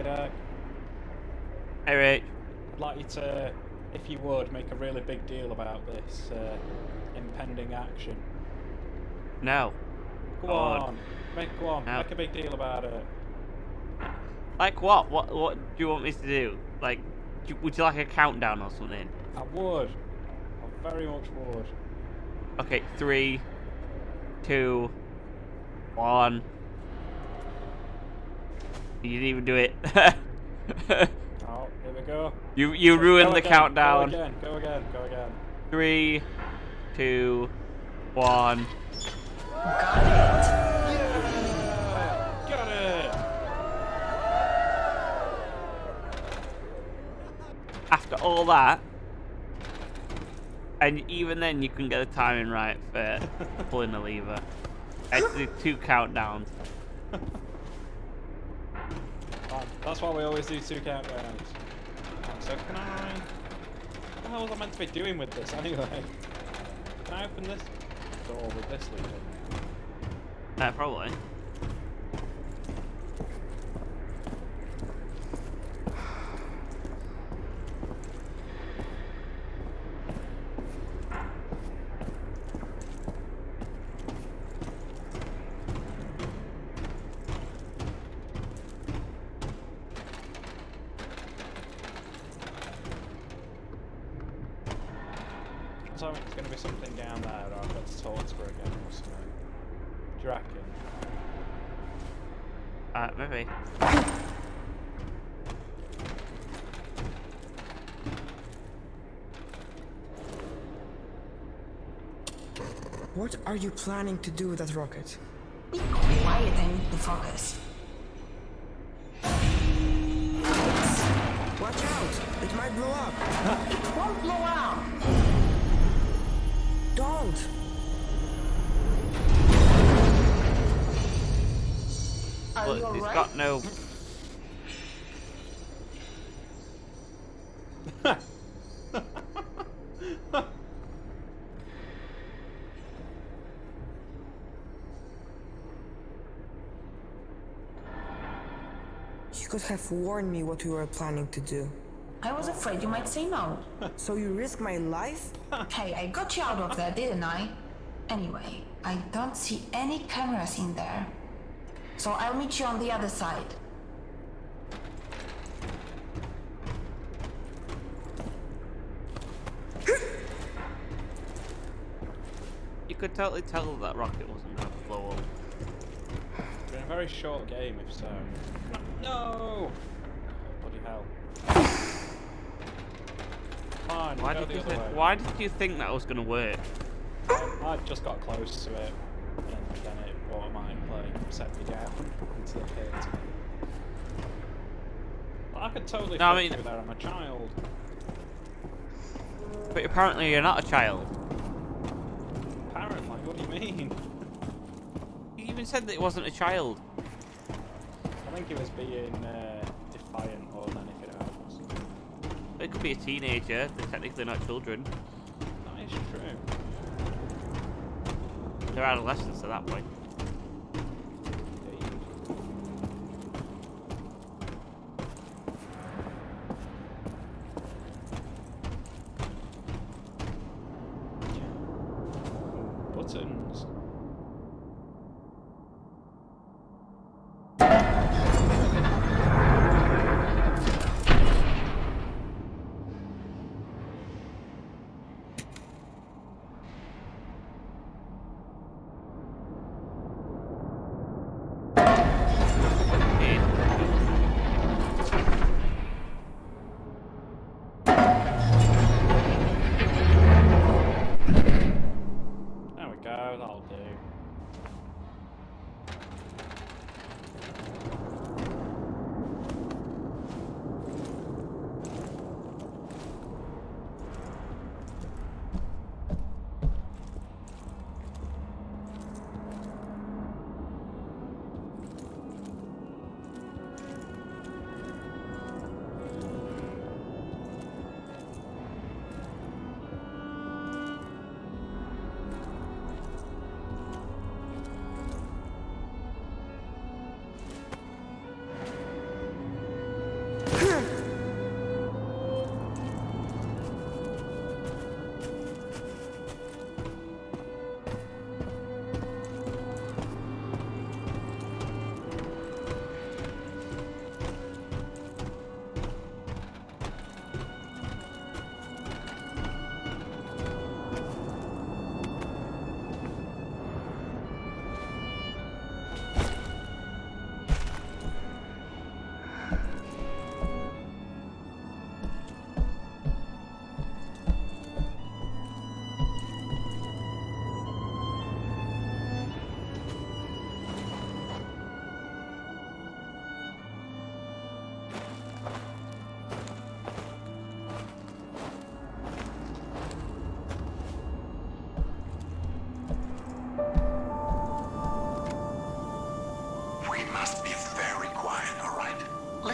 deck. Hey, Rich. I'd like you to, if you would, make a really big deal about this impending action. No. Go on. No. Make a big deal about it. Like what? What do you want me to do? Like, would you like a countdown or something? I would. I very much would. Okay, 3, 2, 1. You didn't even do it. Oh, here we go. You ruined the countdown. Go again. 3, 2, 1. Got it. Yeah! Got it! After all that, and even then you couldn't get the timing right for pulling the lever. I had to do 2 countdowns. That's why we always do 2 countdowns. So can I... What the hell was I meant to be doing with this anyway? Can I open this door with this lever? Probably. So it's going to be something down there, or I've got to talk to her again or something. Do you reckon? Maybe. What are you planning to do with that rocket? Be quiet and the focus. Watch out! It might blow up! It won't blow out. Don't! Are you But it's alright? got no... You could have warned me what you were planning to do. I was afraid you might say no. So you risk my life? Hey, I got you out of there, didn't I? Anyway, I don't see any cameras in there. So I'll meet you on the other side. You could totally tell that rocket wasn't going to blow up. It's been a very short game, if so. No! Bloody hell. Come on, Why go did the you other way. Why did you think that was going to work? I just got close to it, and then it automatically set me down into the pit. I could totally No, fit I mean- through there, I'm a child. But apparently you're not a child. Apparently, what do you mean? You even said that it wasn't a child. I think he was being defiant more than anything else. It could be a teenager. They're technically not children. That is true. They're adolescents at that point. Indeed. Buttons.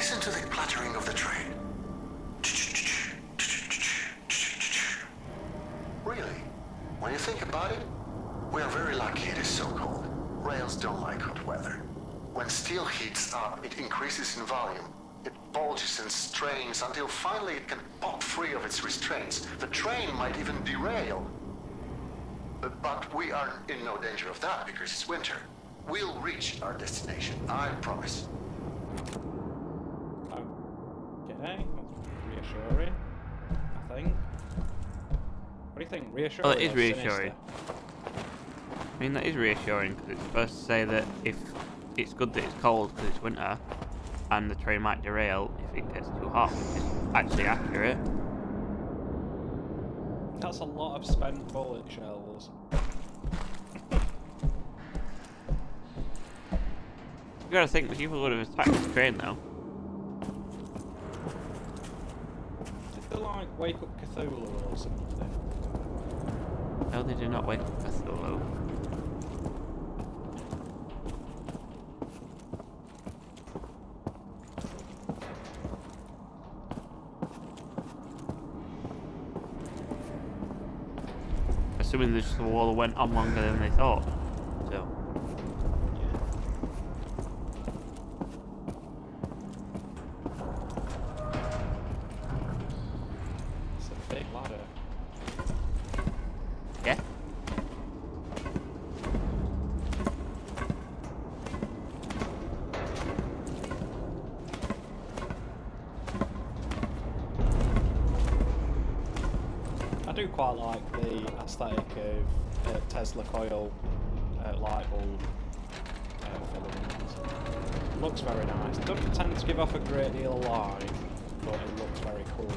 Listen to the clattering of the train. Really, when you think about it, we are very lucky it is so cold. Rails don't like hot weather. When steel heats up, it increases in volume. It bulges and strains until finally it can pop free of its restraints. The train might even derail. But we are in no danger of that because it's winter. We'll reach our destination, I promise. Okay, that's reassuring, I think. What do you think? Reassuring? Well, it is or reassuring. sinister? I mean, that is reassuring because it's supposed to say that if it's good that it's cold because it's winter, and the train might derail if it gets too hot, which is actually accurate. That's a lot of spent bullet shells. You gotta think that people would have attacked this train though. Did they like wake up Cthulhu or something? No, they do not wake up Cthulhu. Assuming this wall went on longer than they thought. So. It's a big ladder. Yeah. I do quite like the aesthetic of Tesla coil light bulb filaments. Looks very nice. Doesn't tend to give off a great deal of light, but it looks very cool.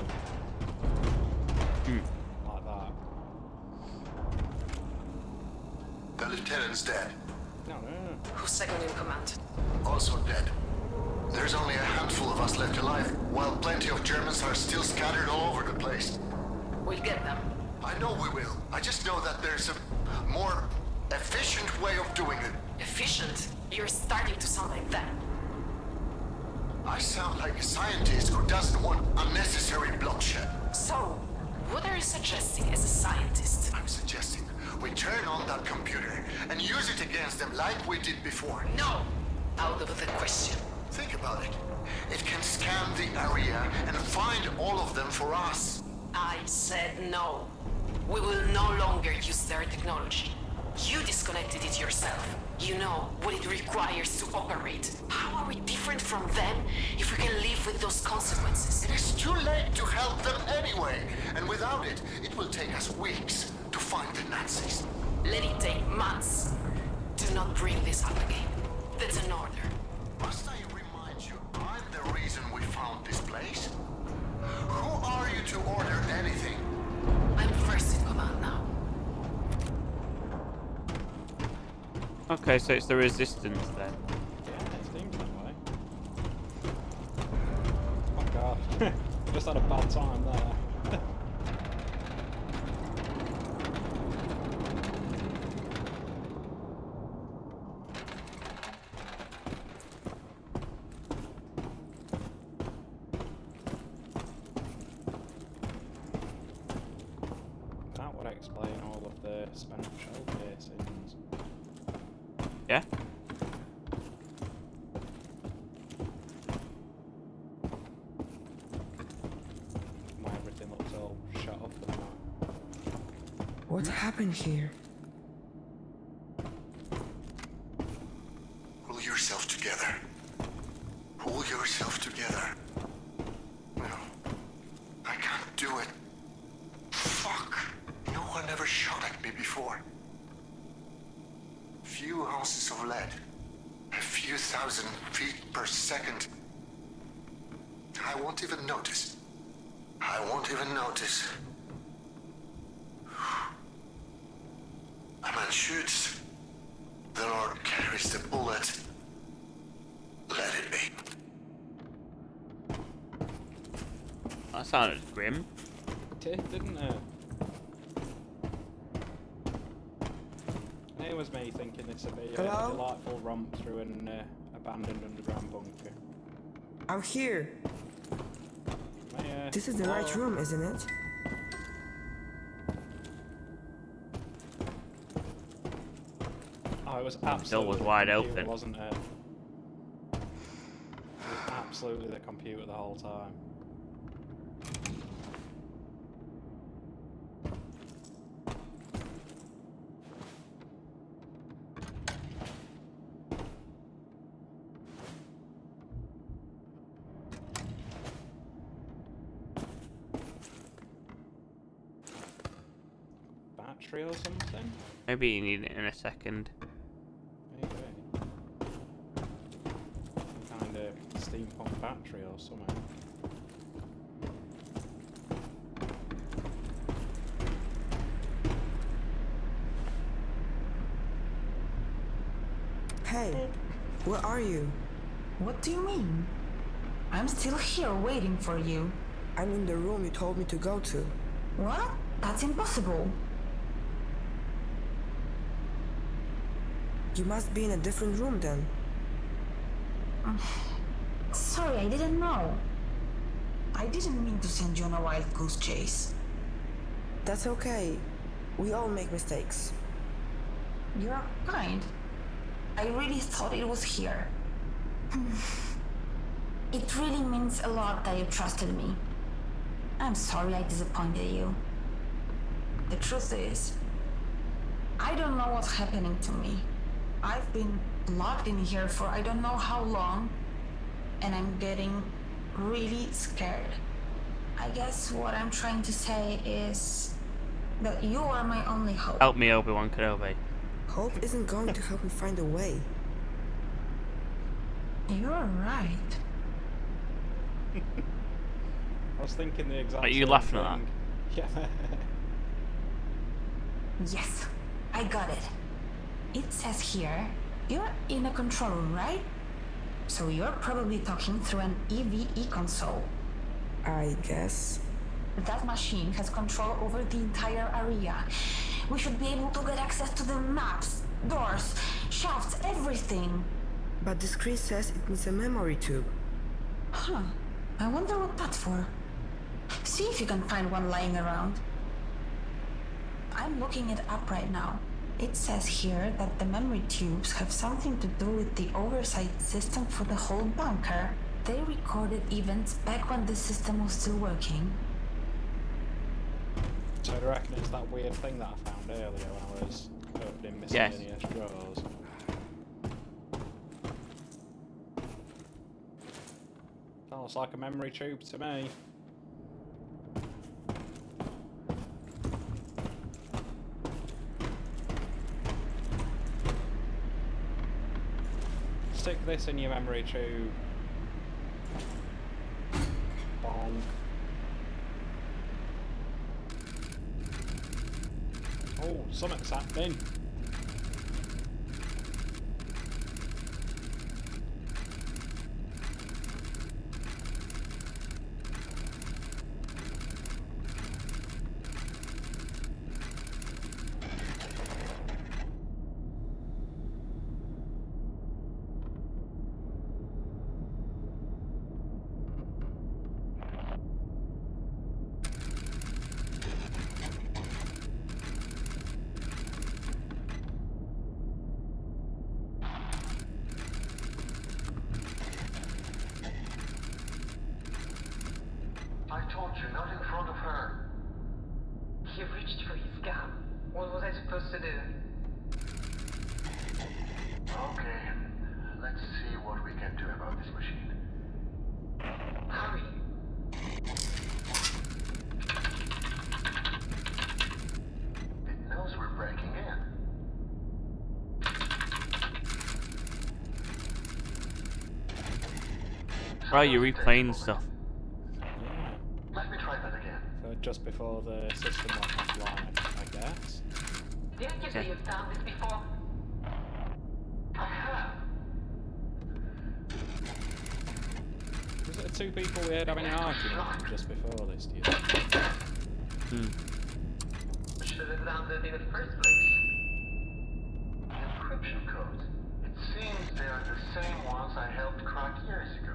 Like that. The lieutenant's dead. No. Who's second in command? Also dead. There's only a handful of us left alive, while plenty of Germans are still scattered all over the place. We'll get them. I know we will. I just know that there's a more efficient way of doing it. Efficient? You're starting to sound like that. I sound like a scientist who doesn't want unnecessary bloodshed. So, what are you suggesting as a scientist? I'm suggesting we turn on that computer and use it against them like we did before. No! Out of the question. Think about it. It can scan the area and find all of them for us. I said no. We will no longer use their technology. You disconnected it yourself. You know what it requires to operate. How are we different from them if we can live with those consequences? It is too late to help them anyway, and without it, it will take us weeks to find the Nazis. Let it take months. Do not bring this up again. That's an order. Must I remind you, I'm the reason we found this place? Who are you to order anything? I'm first in command now. Okay, so it's the resistance then. Yeah, it seems that way. Oh my god. Just had a bad time there. That would explain all of the spent shell casings. Yeah? Why everything looks all shut up and that. What happened here? Pull yourself together. Pull yourself together. No. I can't do it. Fuck. No one ever shot at me before. Few ounces of lead. A few thousand feet per second. I won't even notice. I won't even notice. A man shoots. The Lord carries the bullet. Let it be. That sounded grim. It did, didn't it? It was me thinking this would be a Hello? delightful romp through an abandoned underground bunker. I'm here. This is the right room, isn't it? Oh, it was door absolutely was the wide computer, open. wasn't it? It was absolutely the computer the whole time. Battery or something? Maybe you need it in a second. Maybe. Some kind of steampunk battery or something. Hey, where are you? What do you mean? I'm still here waiting for you. I'm in the room you told me to go to. What? That's impossible. You must be in a different room then. Sorry, I didn't know. I didn't mean to send you on a wild goose chase. That's okay. We all make mistakes. You're kind. I really thought it was here. It really means a lot that you trusted me. I'm sorry I disappointed you. The truth is, I don't know what's happening to me. I've been locked in here for I don't know how long, and I'm getting really scared. I guess what I'm trying to say is that you are my only hope. Help me, Obi-Wan Kenobi. Hope isn't going to help me find a way. You're right. I was thinking the exact Are you same laughing at thing. Yeah. Yes, I got it. It says here, you're in a control room, right? So you're probably talking through an EVE console. I guess. That machine has control over the entire area. We should be able to get access to the maps, doors, shafts, everything. But the screen says it needs a memory tube. Huh. I wonder what that's for. See if you can find one lying around. I'm looking it up right now. It says here that the memory tubes have something to do with the oversight system for the whole bunker. They recorded events back when the system was still working. So I reckon it's that weird thing that I found earlier when I was opening Yes. miscellaneous drawers. Sounds like a memory tube to me. Stick this in your memory tube. Bonk. Oh, something's happening. I told you, not in front of her. He reached for his gun. What was I supposed to do? Okay, let's see what we can do about this machine. Hurry. It knows we're breaking in. Why are you replaying stuff? Yeah. Let me try that again. So just before the system went offline, I guess. Didn't you say Okay. you've done this before? I have. Was it the two people we heard having an argument just before this, do you think? Should have done that in the first place. The encryption codes. It seems they are the same ones I helped crack years ago.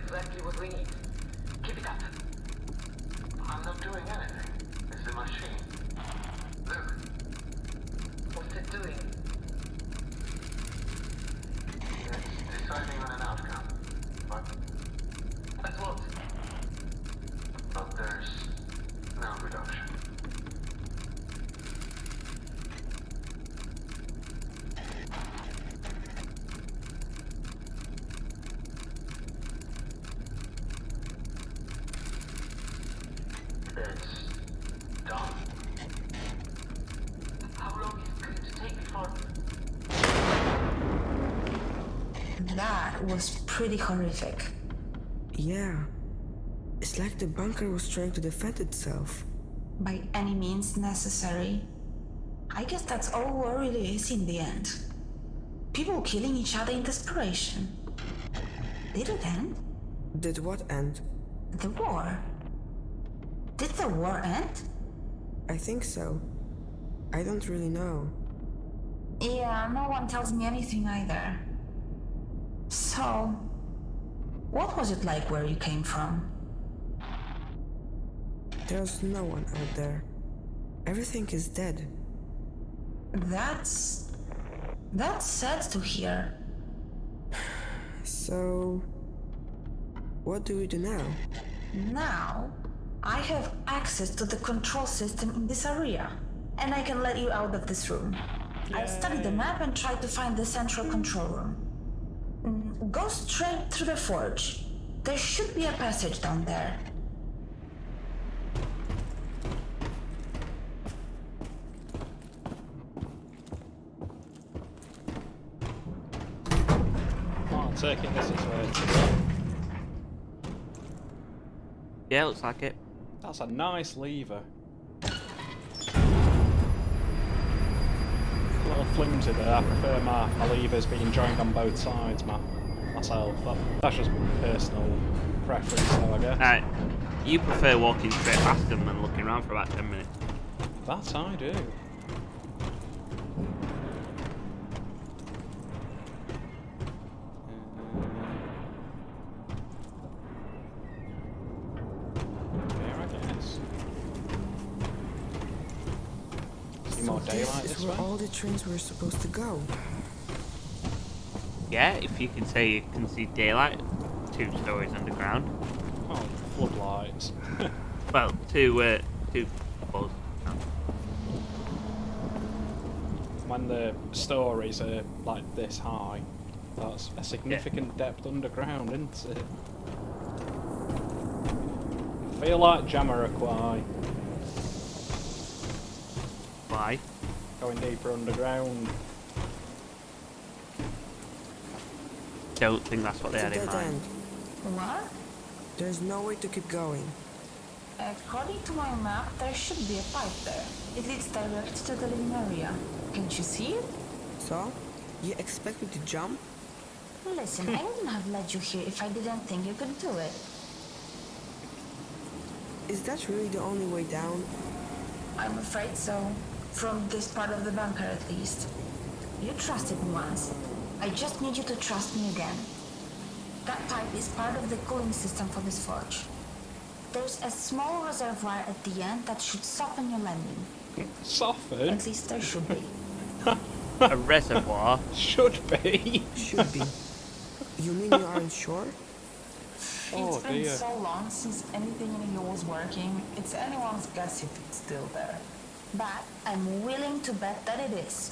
exactly what we need. Keep it up. I'm not doing anything. It's the machine. Look. What's it doing? It's deciding on an outcome. But what? But there's no good option. It's done. How long is it going to take before... That was pretty horrific. Yeah. It's like the bunker was trying to defend itself. By any means necessary. I guess that's all war really is in the end. People killing each other in desperation. Did it end? Did what end? The war. Did the war end? I think so. I don't really know. Yeah, no one tells me anything either. So, what was it like where you came from? There's no one out there. Everything is dead. That's sad to hear. So, what do we do now? Now, I have access to the control system in this area, and I can let you out of this room. I've studied the map and tried to find the central control room. Go straight through the forge. There should be a passage down there. Taking this way. Yeah, looks like it. That's a nice lever. A little flimsy there. I prefer my levers being joined on both sides myself. That's just personal preference, though, I guess. You prefer walking straight past them than looking around for about 10 minutes. That I do. This is where all the trains were supposed to go. Yeah, if you can say you can see daylight 2 stories underground. Oh, floodlights. Well, two balls. When the stories are like this high, that's a significant depth underground, isn't it? I feel like Jamiroquai. Why? Going deeper underground. Don't think that's what they had It's a in dead mind. end. What? There's no way to keep going. According to my map, there should be a pipe there. It leads direct to the living area. Can't you see it? So? You expect me to jump? Listen, I wouldn't have led you here if I didn't think you could do it. Is that really the only way down? I'm afraid so. From this part of the bunker, at least. You trusted me once. I just need you to trust me again. That pipe is part of the cooling system for this forge. There's a small reservoir at the end that should soften your landing. Soften? At least there should be. A reservoir? Should be. Should be. You mean you aren't sure? Oh It's been dear. so long since anything in here was working, it's anyone's guess if it's still there. But I'm willing to bet that it is.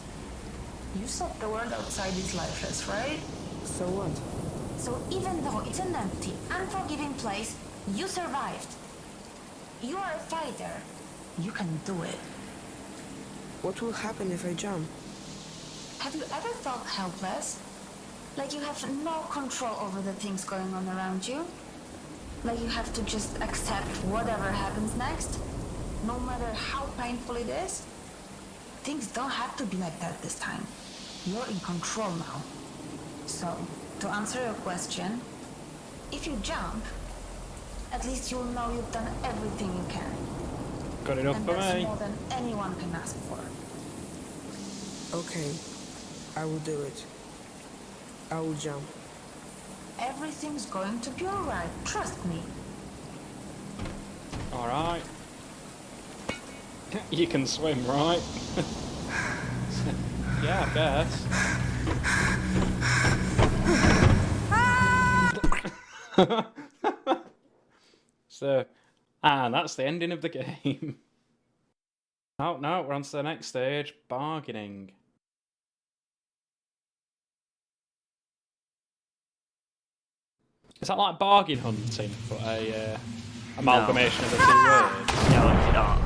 You saw the world outside is lifeless, right? So what? So even though it's an empty, unforgiving place, you survived. You are a fighter. You can do it. What will happen if I jump? Have you ever felt helpless? Like you have no control over the things going on around you? Like you have to just accept whatever happens next? No matter how painful it is? Things don't have to be like that this time. You're in control now. So, to answer your question, if you jump, at least you'll know you've done everything you can. Good enough And for that's me. more than anyone can ask for. Okay, I will do it. I will jump. Everything's going to be alright, trust me. Alright. You can swim, right? Yeah, I guess. So, and that's the ending of the game. Oh no, we're on to the next stage, bargaining. Is that like bargain hunting, but a amalgamation of the two words? No, it's not.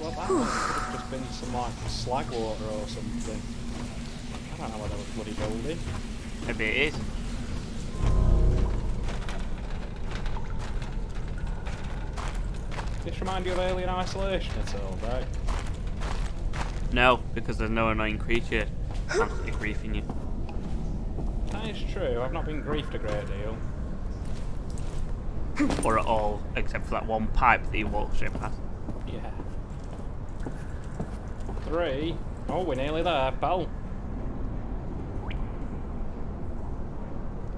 That could have just been some like slag water or something. I don't know what that was bloody building. Maybe it is. This remind you of Alien Isolation at all, right? No, because there's no annoying creature constantly griefing you. That is true, I've not been griefed a great deal. Or at all, except for that one pipe that you walk straight past. Yeah. 3. Oh, we're nearly there, pal.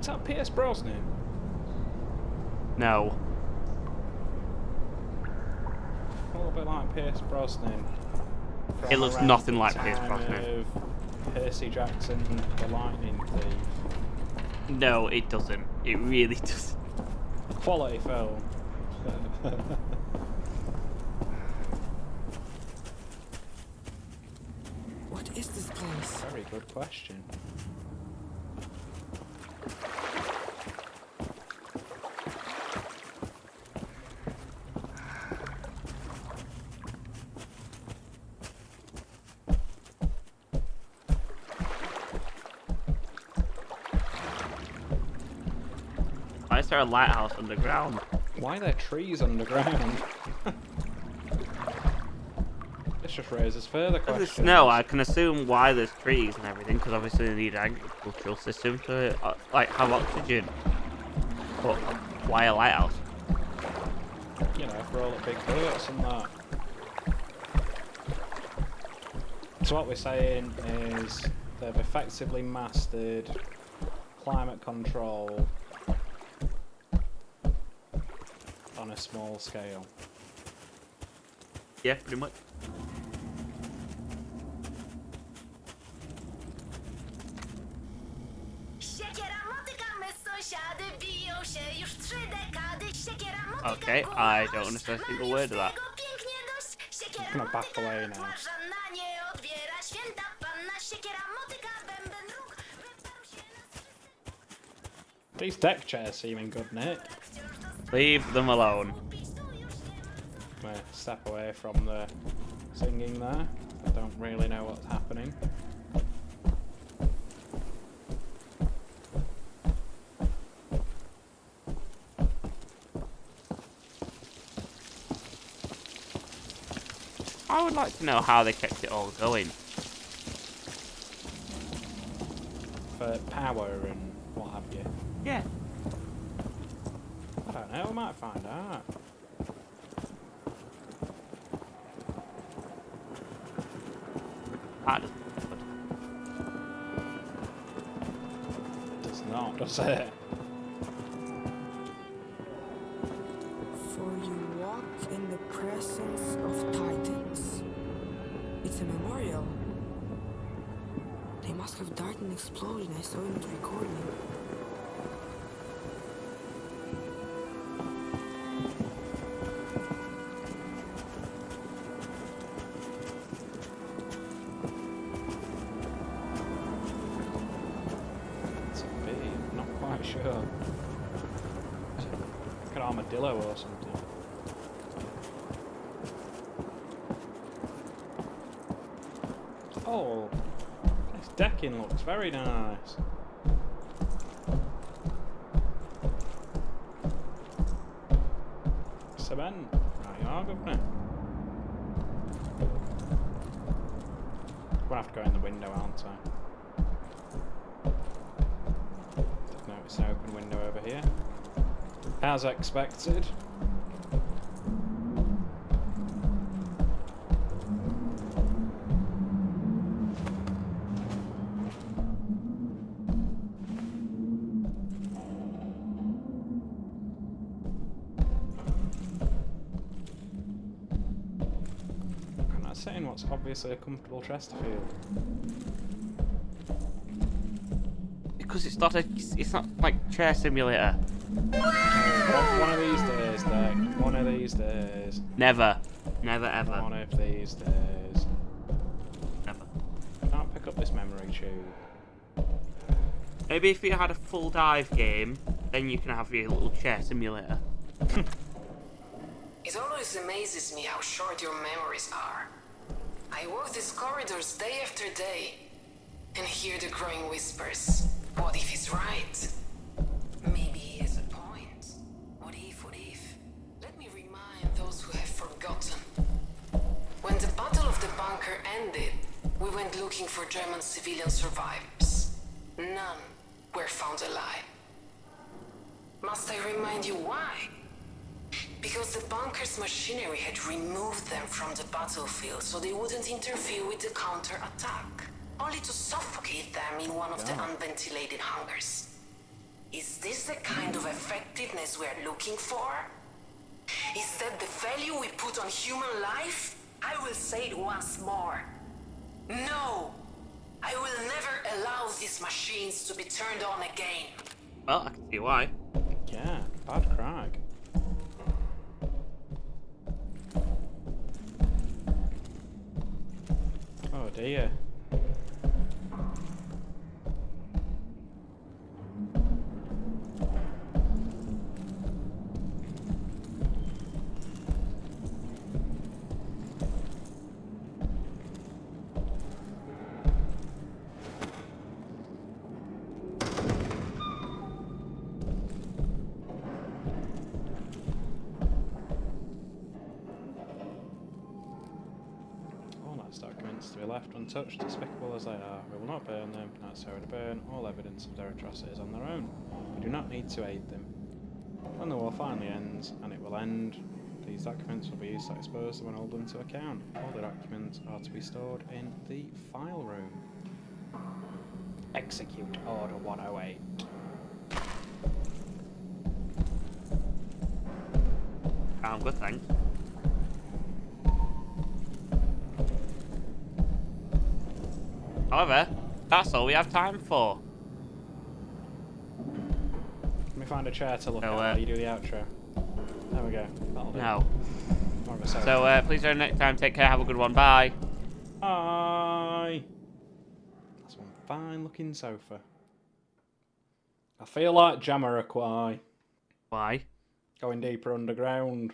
Is that Pierce Brosnan? No. A little bit like Pierce Brosnan. It looks From nothing around like the Pierce time Brosnan. of Percy Jackson, the Lightning Thief. No, it doesn't. It really doesn't. Quality film. What is this place? Very good question. Why is there a lighthouse underground? Why are there trees underground? This just raises further Because questions. it's snow, I can assume why there's trees and everything, because obviously they need an agricultural system to like have oxygen. But why a lighthouse? You know, for all the big boats and that. So what we're saying is they've effectively mastered climate control on a small scale. Yeah, pretty much. Okay, I don't understand a single word of that. I'm gonna back away now. These deck chairs seeming good, Nick. Leave them alone. I'm gonna step away from the singing there. I don't really know what's happening. I would like to know how they kept it all going. For power and what have you. Yeah. I don't know, we might find out. That doesn't Does not, does it? For you walk in the presence of titans. It's a memorial. They must have died in an explosion. I saw in the recording. It's a bee, I'm not quite sure. It's like an armadillo or something. Oh, this decking looks very nice. Cement. Right, you are, governor. Gonna have to go in the window, aren't I? No, it's an open window over here. As expected. I'm not saying what's obviously a comfortable Chesterfield. Because it's not like chair simulator. One of these days, Dick. One of these days. Never. Never ever. One of these days. Never. Can't pick up this memory tube. Maybe if you had a full dive game, then you can have your little chair simulator. It always amazes me how short your memories are. I walk these corridors day after day and hear the growing whispers. What if he's right? Maybe he has a point. What if, what if? Let me remind those who have forgotten. When the Battle of the Bunker ended, we went looking for German civilian survivors. None were found alive. Must I remind you why? Because the bunker's machinery had removed them from the battlefield so they wouldn't interfere with the counter-attack, only to suffocate them in one of the unventilated hangars. Is this the kind of effectiveness we're looking for? Is that the value we put on human life? I will say it once more. No! I will never allow these machines to be turned on again. Well, I can see why. Yeah, bad crag. Oh dear. Documents to be left untouched, despicable as they are. We will not burn them, not so to burn all evidence of their atrocities on their own. We do not need to aid them. When the war finally ends, and it will end, these documents will be used to expose them and hold them to account. All the documents are to be stored in the file room. Execute Order 108. I'm good, thanks. However, that's all we have time for. Let me find a chair to look So, at while you do the outro. There we go. That'll do. No. More of a sofa. So, please join next time. Take care. Have a good one. Bye. Bye. That's one fine looking sofa. I feel like Jamiroquai. Why? Going deeper underground.